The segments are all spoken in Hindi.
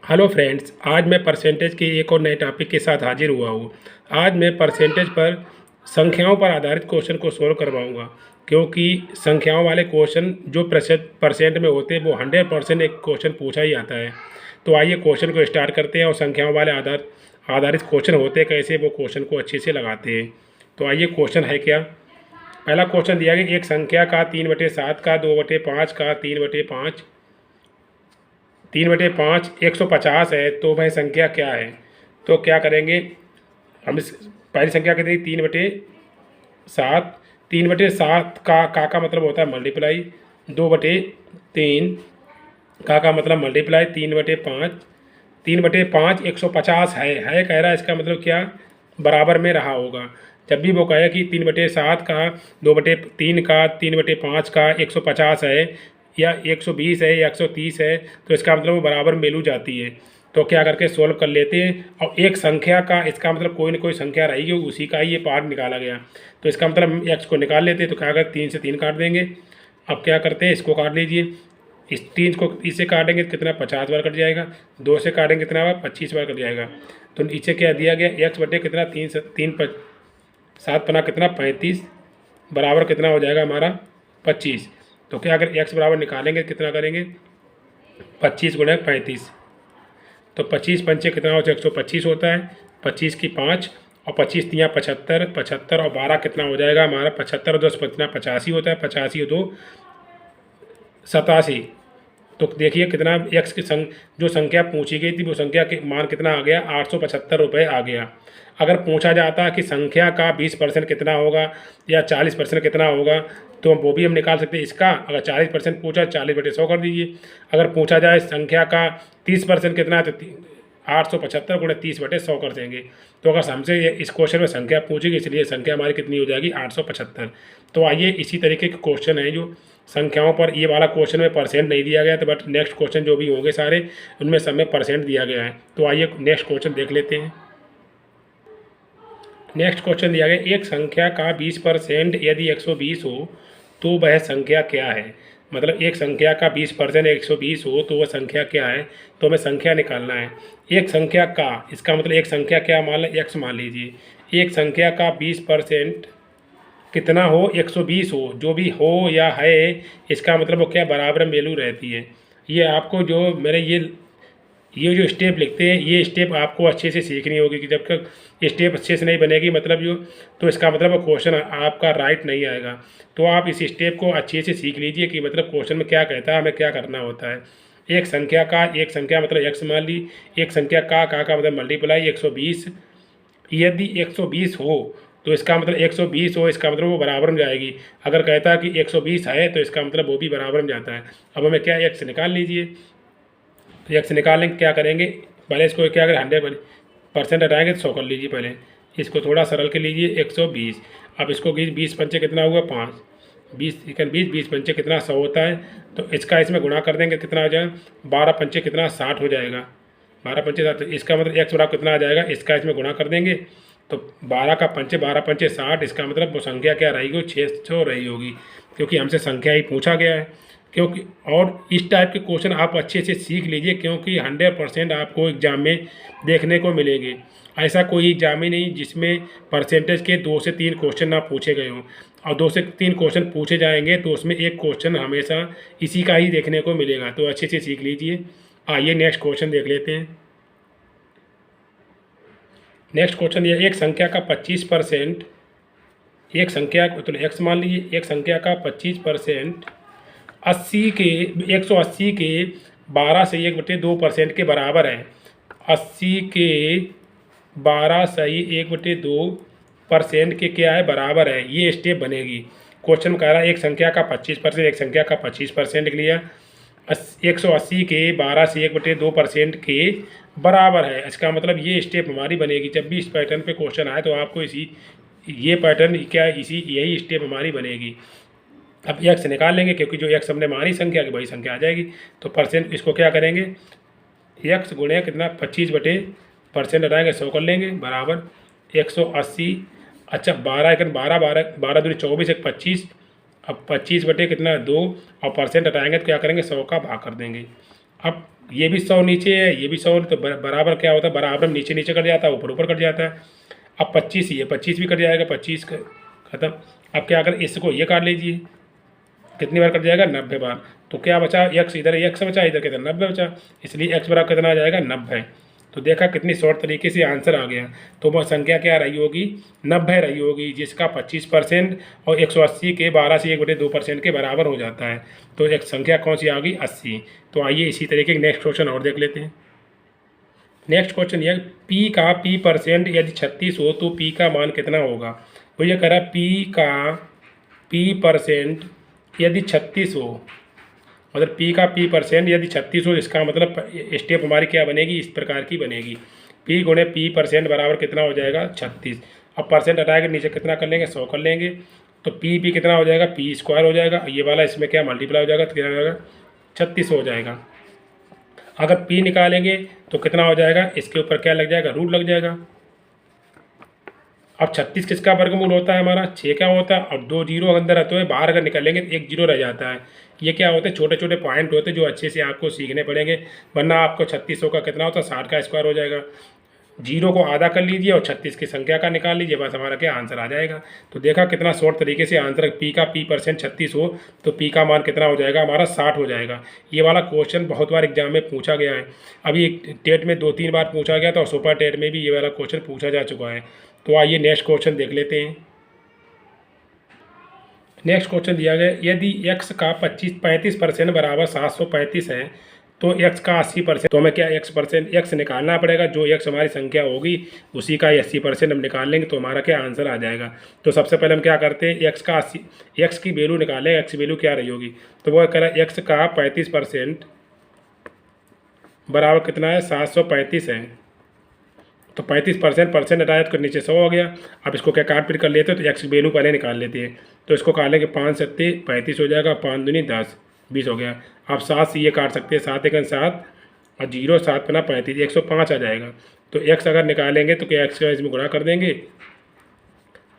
हेलो फ्रेंड्स, आज मैं परसेंटेज के एक और नए टॉपिक के साथ हाजिर हुआ हूँ। आज मैं परसेंटेज पर संख्याओं पर आधारित क्वेश्चन को सोल्व करवाऊँगा, क्योंकि संख्याओं वाले क्वेश्चन जो परसेंट में होते हैं वो 100% एक क्वेश्चन पूछा ही आता है। तो आइए क्वेश्चन को स्टार्ट करते हैं और संख्याओं वाले आधारित क्वेश्चन होते हैं कैसे, वो क्वेश्चन को अच्छे से लगाते हैं। तो आइए क्वेश्चन है क्या। पहला क्वेश्चन दिया गया, एक संख्या का 3/7 का 2/5 का 3/5 3/5 150 है, तो वह संख्या क्या है। तो क्या करेंगे हम इस पहली संख्या कहते हैं 3/7। 3/7 का मतलब होता है मल्टीप्लाई। 2/3 का मतलब मल्टीप्लाई 3/5। 3/5 150 है कह रहा है, इसका मतलब क्या बराबर में रहा होगा। जब भी वो कहे कि 3/7 का 2/3 का 3/5 का 150 है या 120 है या 130 है, तो इसका मतलब वो बराबर मेलू जाती है। तो क्या करके सोल्व कर लेते हैं। और एक संख्या का इसका मतलब कोई ना कोई संख्या रहेगी, उसी का ही ये पार्ट निकाला गया। तो इसका मतलब हम एक्स को निकाल लेते हैं। तो क्या करते 3 से 3 काट देंगे। अब क्या करते हैं, इसको काट लीजिए। इस 3 को इससे काटेंगे तो कितना 50 बार कट जाएगा। 2 से काटेंगे कितना बार 25 बार कट जाएगा। तो नीचे क्या दिया गया, एक्स बटे कितना 7 पना कितना 35 बराबर कितना हो जाएगा हमारा 25। तो क्या अगर एक्स बराबर निकालेंगे कितना करेंगे 25 गुणे 35। तो 25 पंचे कितना हो जाए 125 होता है। 25 की 5 और 25 तियाँ 75, 75 और 12 कितना हो जाएगा हमारा 75 और 10 कितना 85 होता है। 85 और 2 87। तो देखिए कितना एक्स की जो संख्या पूछी गई थी वो संख्या के मान कितना आ गया 875 रुपये आ गया। अगर पूछा जाता कि संख्या का 20% कितना होगा या 40% कितना होगा, तो वो भी हम निकाल सकते हैं इसका। अगर 40% पूछा 40/100 कर दीजिए। अगर पूछा जाए संख्या का 30% कितना है, तो 875 गुणे 30/100 कर देंगे। तो अगर हमसे इस क्वेश्चन में संख्या पूछेगी, इसलिए संख्या हमारी कितनी हो जाएगी 875। तो आइए इसी तरीके के क्वेश्चन है जो संख्याओं पर, ये वाला क्वेश्चन में परसेंट नहीं दिया गया तो बट नेक्स्ट क्वेश्चन जो भी होंगे सारे उनमें सब में परसेंट दिया गया है। तो आइए नेक्स्ट क्वेश्चन देख लेते हैं। नेक्स्ट क्वेश्चन दिया गया, एक संख्या का 20% यदि 120 हो तो वह संख्या क्या है। मतलब एक संख्या का 20% 120 हो तो वह संख्या क्या है। तो हमें संख्या निकालना है। एक संख्या का, इसका मतलब एक संख्या क्या मान लें, एक्स मान लीजिए। एक संख्या का 20% कितना हो 120 हो, जो भी हो या है, इसका मतलब वो क्या बराबर में वैल्यू रहती है। ये आपको जो मेरे ये जो स्टेप लिखते हैं, ये स्टेप आपको अच्छे से सीखनी होगी कि जब तक ये स्टेप अच्छे से नहीं बनेगी मतलब जो, तो इसका मतलब वो क्वेश्चन आपका राइट नहीं आएगा। तो आप इस स्टेप को अच्छे से सीख लीजिए कि मतलब क्वेश्चन में क्या कहता है, हमें क्या करना होता है। एक संख्या मतलब एक्स मान ली। एक संख्या का मतलब मल्टीप्लाई 120। यदि 120 हो तो इसका मतलब 120 हो, इसका मतलब वो बराबर में जाएगी। अगर कहता है कि 120 है तो इसका मतलब वो भी बराबर में जाता है। अब हमें क्या एक्स निकाल लीजिए। तो एक्स निकालेंगे क्या करेंगे, पहले इसको क्या करें 100% हटाएंगे तो 100 कर लीजिए। पहले इसको थोड़ा सरल के लीजिए 120। अब इसको 20 पंचे कितना हुआ 5, 20 पंचे कितना 100 होता है। तो इसका इसमें गुणा कर देंगे कितना हो जाएगा 12 पंचे कितना 60 हो जाएगा। 12 पंचे 60, इसका मतलब एक्स बराबर कितना आ जाएगा, इसका इसमें गुणा कर देंगे। तो 12 पंचे 60, इसका मतलब वो संख्या क्या रहेगी, वो 600 रही होगी, क्योंकि हमसे संख्या ही पूछा गया है। क्योंकि और इस टाइप के क्वेश्चन आप अच्छे से सीख लीजिए, क्योंकि 100% आपको एग्जाम में देखने को मिलेंगे। ऐसा कोई एग्जाम ही नहीं जिसमें परसेंटेज के 2 से 3 क्वेश्चन ना पूछे गए हों। और 2 से 3 क्वेश्चन पूछे जाएंगे तो उसमें एक क्वेश्चन हमेशा इसी का ही देखने को मिलेगा। तो अच्छे से सीख लीजिए। आइए नेक्स्ट क्वेश्चन देख लेते हैं। नेक्स्ट क्वेश्चन ये, एक संख्या का 25%, एक संख्या तो एक्स मान लीजिए, एक संख्या का 25% 180 के 12 से 1/2% के बराबर है। 80 के 12 सही 1/2% के क्या है बराबर है, ये स्टेप बनेगी। क्वेश्चन कह रहा है एक संख्या का 25%, एक संख्या का 25% लिख लिया। 180 के 12 से 1/2% के बराबर है, इसका मतलब ये स्टेप हमारी बनेगी। जब भी इस पैटर्न पे क्वेश्चन आए तो आपको ये पैटर्न क्या यही स्टेप हमारी बनेगी। अब एक्स निकाल लेंगे, क्योंकि जो एक्स हमने मानी संख्या की वही संख्या आ जाएगी। तो परसेंट इसको क्या करेंगे, एक्स गुणे कितना 25/% हटाएंगे 100 कर लेंगे बराबर 180। अच्छा 12 1 12 12 12 दूनी 24 1 25। अब 25 बटे कितना 2 और परसेंट हटाएंगे तो क्या करेंगे 100 का भाग कर देंगे। अब ये भी 100 नीचे है, ये भी 100, तो बराबर क्या होता है, बराबर नीचे नीचे कट जाता है, ऊपर ऊपर कट जाता है। अब 25, ये 25 भी कट जाएगा, 25 खत्म। अब क्या करें, इसको ये काट लीजिए, कितनी बार कट जाएगा, 90 बार। तो क्या बचा, एक्स, इधर एक्स बचा, इधर कितना 90 बचा, इसलिए एक्स बराबर कितना आ जाएगा, 90। तो देखा कितनी शॉर्ट तरीके से आंसर आ गया। तो वह संख्या क्या रही होगी, 90 रही होगी, जिसका 25% और 180 के 12 से 1/2% के बराबर हो जाता है। तो एक संख्या कौन सी आ गई, 80। तो आइए इसी तरीके के नेक्स्ट क्वेश्चन और देख लेते हैं। नेक्स्ट क्वेश्चन ये, पी का p% यदि 36 हो तो p का मान कितना होगा। वो ये कह रहा है p का p% यदि 36 हो, मतलब p का p% यदि 36 हो, इसका मतलब स्टेप हमारी क्या बनेगी, इस प्रकार की बनेगी, p गुणे p% बराबर कितना हो जाएगा, 36। अब परसेंट हटा के नीचे कितना कर लेंगे, 100 कर लेंगे। तो p कितना हो जाएगा, p² हो जाएगा, ये वाला इसमें क्या मल्टीप्लाई हो जाएगा, तो क्या हो जाएगा, 36 हो जाएगा। अगर p निकालेंगे तो कितना हो जाएगा, इसके ऊपर क्या लग जाएगा, रूट लग जाएगा। अब 36 किसका वर्गमूल होता है, हमारा 6 क्या होता है, और 2 जीरो अंदर रहते हैं, बाहर अगर निकालेंगे तो 1 जीरो रह जाता है। ये क्या होते हैं, छोटे छोटे पॉइंट होते हैं जो अच्छे से आपको सीखने पड़ेंगे, वरना आपको 3600 का कितना होता है, 60 का स्क्वायर हो जाएगा। जीरो को आधा कर लीजिए और 36 की संख्या का निकाल लीजिए, बस हमारा क्या आंसर आ जाएगा। तो देखा कितना शॉर्ट तरीके से आंसर, p का p% 36 हो तो p का मान कितना हो जाएगा, हमारा 60 हो जाएगा। ये वाला क्वेश्चन बहुत बार एग्जाम में पूछा गया है, अभी टेट में 2-3 बार पूछा गया था, और सुपर टेट में भी ये वाला क्वेश्चन पूछा जा चुका है। तो आइए नेक्स्ट क्वेश्चन देख लेते हैं। नेक्स्ट क्वेश्चन दिया गया, यदि x का 35% बराबर 735 है तो x का 80%, तो हमें क्या x निकालना पड़ेगा, जो x हमारी संख्या होगी उसी का 80% हम निकाल लेंगे तो हमारा क्या आंसर आ जाएगा। तो सबसे पहले हम क्या करते हैं, x की वैल्यू निकालें, x की वैल्यू क्या रही होगी। तो वो कह रहा है x का 35% बराबर कितना है, 735 है। तो 35% परसेंट हटाया तो नीचे 100 हो गया। अब इसको क्या काट पीट कर लेते हैं, तो एक्स की वैल्यू पहले निकाल लेते हैं। तो इसको काट लेंगे, 5 सत्ते 35 हो जाएगा, 5 दूनी 10, 20 हो गया। अब 7 से ये काट सकते हैं, 7 एकन 7 और 0 7 पना 35, 105 आ जाएगा। तो एक्स अगर निकालेंगे तो क्या एक्स का इसमें गुणा कर देंगे,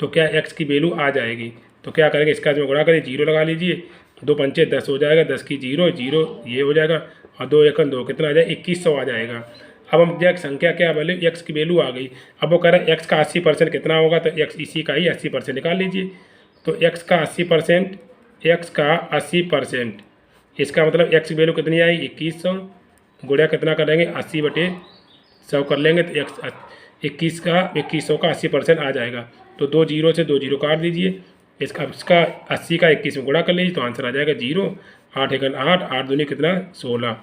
तो क्या एक्स की वैल्यू आ जाएगी। तो क्या करेंगे, इसका इसमें गुणा करें, 0 लगा लीजिए, 2 पंचे 10 हो जाएगा, 10 की 0 0 ये हो जाएगा, और 2 एकन 2 कितना आ जाएगा, 2100 आ जाएगा। अब हम जो संख्या क्या बोले, एक्स की वैल्यू आ गई। अब वो कह रहा है एक्स का 80% कितना होगा, तो एक्स इसी का ही 80% निकाल लीजिए। तो एक्स का 80%, एक्स का 80%, इसका मतलब एक्स की वैल्यू कितनी आई, 2100, गुणा कितना करेंगे, 80/100 कर लेंगे, तो एक्स 2100 का 80% आ जाएगा। तो 2 जीरो से 2 जीरो काट दीजिए, इसका 80 का 21 में गुणा कर लीजिए, तो आंसर आ जाएगा 0, 8 एकन 8, 8 दूनी कितना 16,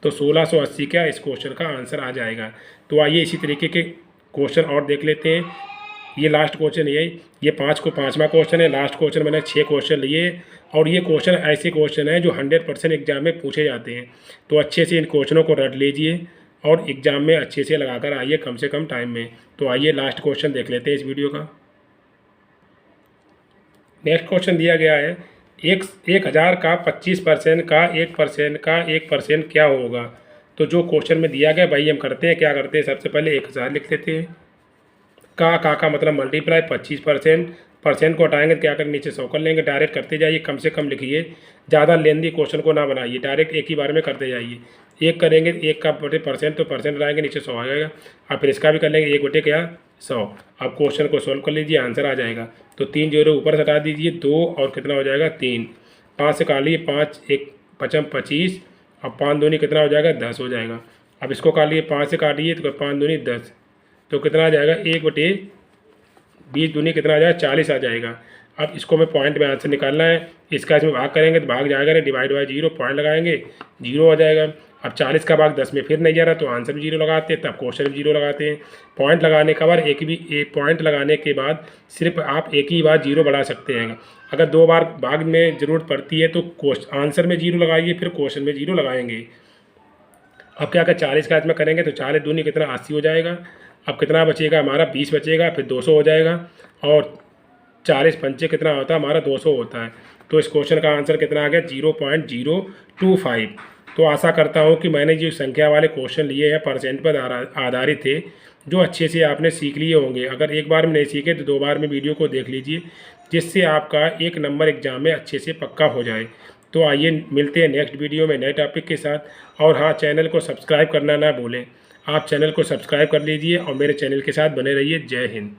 तो 1680 का इस क्वेश्चन का आंसर आ जाएगा। तो आइए इसी तरीके के क्वेश्चन और देख लेते हैं। ये लास्ट क्वेश्चन ये 5वां क्वेश्चन है। लास्ट क्वेश्चन मैंने 6 क्वेश्चन लिए, और ये क्वेश्चन ऐसे क्वेश्चन हैं जो 100% एग्जाम में पूछे जाते हैं। तो अच्छे से इन क्वेश्चनों को रट लीजिए और एग्जाम में अच्छे से लगाकर आइए कम से कम टाइम में। तो आइए लास्ट क्वेश्चन देख लेते हैं इस वीडियो का। नेक्स्ट क्वेश्चन दिया गया है, 1000 का 25% का 1% का 1% क्या होगा। तो जो क्वेश्चन में दिया गया भाई हम करते हैं, क्या करते हैं, सबसे पहले 1000 लिख लेते हैं, का मतलब मल्टीप्लाई 25%, परसेंट को हटाएंगे तो क्या करेंगे, नीचे 100 कर लेंगे। डायरेक्ट करते जाइए, कम से कम लिखिए, ज़्यादा लेंदी क्वेश्चन को ना बनाइए, डायरेक्ट एक ही बार में करते जाइए। एक करेंगे 1 का बटे परसेंट, तो परसेंट हटाएंगे नीचे 100 आ जाएगा। अब फिर इसका भी कर लेंगे 1 बटे क्या 100। अब क्वेश्चन को सोल्व कर लीजिए, आंसर आ जाएगा। तो 3 जीरो ऊपर से हटा दीजिए, 2 और कितना हो जाएगा 3, 5 से काट लीजिए, 5 1 5 25, अब 5 दूनी कितना हो जाएगा 10 हो जाएगा। अब इसको काट लीजिए, 5 से काटिए तो 5 दूनी 10, तो कितना आ जाएगा 1/20 दूनी कितना आ जाएगा 40 आ जाएगा। अब इसको हमें पॉइंट में आंसर निकालना है, इसका इसमें भाग करेंगे तो भाग जाएगा नहीं, डिवाइड बाई 0, पॉइंट लगाएंगे 0 हो जाएगा। अब 40 का भाग 10 में फिर नहीं जा रहा तो आंसर भी 0 लगाते हैं, तब क्वेश्चन भी 0 लगाते हैं। पॉइंट लगाने का बार एक पॉइंट लगाने के बाद सिर्फ आप एक ही बार 0 बढ़ा सकते हैं। अगर 2 बार भाग में ज़रूरत पड़ती है तो आंसर में 0 लगाइए, फिर क्वेश्चन में 0 लगाएंगे। अब क्या कर 40 का इसमें करेंगे तो 40 दूनी कितना 80 हो जाएगा। अब कितना बचेगा हमारा 20 बचेगा, फिर 200 हो जाएगा, और 40 पंचे कितना होता है हमारा 200 होता है। तो इस क्वेश्चन का आंसर कितना आ गया 0.025। तो आशा करता हूँ कि मैंने जो संख्या वाले क्वेश्चन लिए हैं परसेंट पर आधारित थे, जो अच्छे से आपने सीख लिए होंगे। अगर एक बार में नहीं सीखे तो 2 बार में वीडियो को देख लीजिए, जिससे आपका 1 नंबर एग्जाम में अच्छे से पक्का हो जाए। तो आइए मिलते हैं नेक्स्ट वीडियो में नए टॉपिक के साथ। और हाँ, चैनल को सब्सक्राइब करना ना भूलें। आप चैनल को सब्सक्राइब कर लीजिए और मेरे चैनल के साथ बने रहिए। जय हिंद।